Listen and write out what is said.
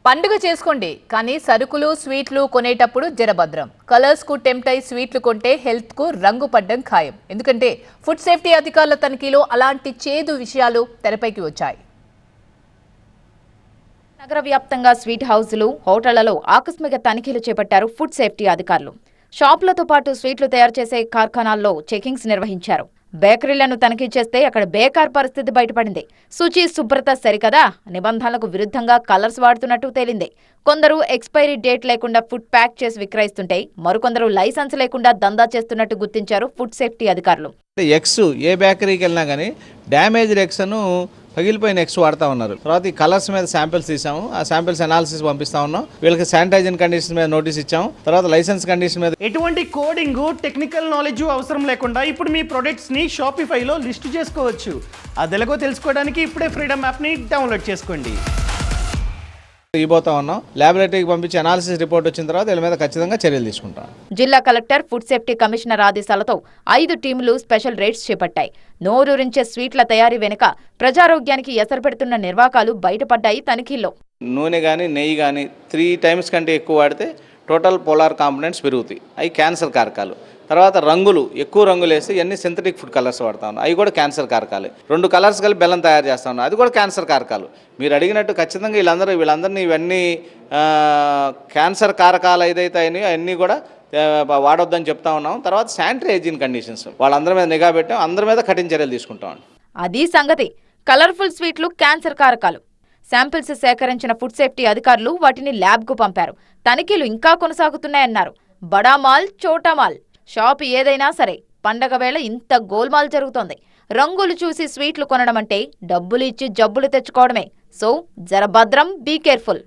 పండుగ చేసుకోండి కానీ సరుకులు స్వీట్లు కొనేటప్పుడు జరభద్రం. కలర్స్ కు టెంప్ట్ అయి స్వీట్లు కొంటే హెల్త్ కు రంగు పడ్డం ఖాయం. ఎందుకంటే ఫుడ్ సేఫ్టీ అధికారుల తనిఖీలో అలాంటి చేదు విషయాలు తెరపైకి వచ్చాయి. నగర వ్యాప్తంగా స్వీట్ హౌస్లు, హోటళ్లలో ఆకస్మిక తనిఖీలు చేపట్టారు ఫుడ్ సేఫ్టీ అధికారులు. షాపులతో పాటు స్వీట్లు తయారు చేసే కార్ఖానాల్లో చెకింగ్స్ నిర్వహించారు. బేకరీలను తనిఖీ చేస్తే అక్కడ బేకార్ పరిస్థితి బయటపడింది. శుచి, శుభ్రత సరికదా, నిబంధనలకు విరుద్ధంగా కలర్స్ వాడుతున్నట్టు తేలింది. కొందరు ఎక్స్పైరీ డేట్ లేకుండా ఫుడ్ ప్యాక్ చేసి విక్రయిస్తుంటే మరికొందరు లైసెన్స్ లేకుండా దందా చేస్తున్నట్టు గుర్తించారు ఫుడ్ సేఫ్టీ అధికారులు. ఎగ్స్ ఏ బేకరీకి వెళ్ళినా కానీ డ్యామేజ్డ్ ఎగ్స్ అను పగిలిపోయిన ఎగ్స్ వాడుతూ ఉన్నారు. తర్వాత ఈ కలర్స్ మీద శాంపిల్స్ తీసాము. ఆ శాంపిల్స్ అనాలిసిస్ పంపిస్తా ఉన్నాం. వీళ్ళకి శానిటైజేషన్ కండిషన్ మీద నోటీస్ ఇచ్చాము. తర్వాత లైసెన్స్ కండిషన్ మీద ఎటువంటి కోడింగ్, టెక్నికల్ నాలెడ్జ్ అవసరం లేకుండా ఇప్పుడు మీ ప్రొడక్ట్స్ ని షాపిఫైలో లిస్ట్ చేసుకోవచ్చు. అదెలాగో తెలుసుకోవడానికి ఇప్పుడే ఫ్రీడమ్ యాప్ ని డౌన్లోడ్ చేసుకోండి. ఇవ్వబోతా ఉన్నాం. ల్యాబొరేటరీకి పంపించి అనాలిసిస్ రిపోర్ట్ వచ్చిన తర్వాత వీళ్ళ మీద ఖచ్చితంగా చర్యలు తీసుకుంటాం. జిల్లా కలెక్టర్, ఫుడ్ సేఫ్టీ కమిషనర్ ఆదేశాలతో 5 టీంలు స్పెషల్ రైడ్స్ చేపట్టాయి. నోరూరించే స్వీట్ల తయారీ వెనుక ప్రజారోగ్యానికి ఎసరు పెడుతున్న నిర్వాకాలు బయటపడ్డాయి తనిఖీల్లో. నూనె కానీ నెయ్యి కానీ 3 times కంటే ఎక్కువ వాడితే టోటల్ పోలార్ కాంపోనెంట్స్ పెరుగుతాయి. అవి క్యాన్సర్ కారకాలు. తర్వాత రంగులు, ఎక్కువ రంగులు వేస్తే ఇవన్నీ సింథటిక్ ఫుడ్ కలర్స్ వాడుతా ఉన్నాం. అవి కూడా క్యాన్సర్ కారకాలు. 2 కలర్స్ కలిపి బెల్లం తయారు చేస్తా ఉన్నాం. అది కూడా క్యాన్సర్ కారకాలు. మీరు అడిగినట్టు ఖచ్చితంగా వీళ్ళందరినీ ఇవన్నీ క్యాన్సర్ కారకాలు ఏదైతే అయినాయో అవన్నీ కూడా వాడొద్దని చెప్తా ఉన్నాం. తర్వాత శానిటరీ హైజీన్ కండిషన్స్ వాళ్ళందరి మీద నిఘా పెట్టాం. అందరి మీద కఠిన చర్యలు తీసుకుంటాం. అది సంగతి. కలర్ఫుల్ స్వీట్లు క్యాన్సర్ కారకాలు. శాంపిల్స్ సేకరించిన ఫుడ్ సేఫ్టీ అధికారులు వాటిని ల్యాబ్కు పంపారు. తనిఖీలు ఇంకా కొనసాగుతున్నాయన్నారు. బడామాల్, చోటామాల్ షాప్ ఏదైనా సరే పండగ వేళ ఇంత గోల్మాల్ జరుగుతోంది. రంగులు చూసి స్వీట్లు కొనడం అంటే డబ్బులు ఇచ్చి జబ్బులు తెచ్చుకోవడమే. సో జర భద్రం, బీ కేర్ఫుల్.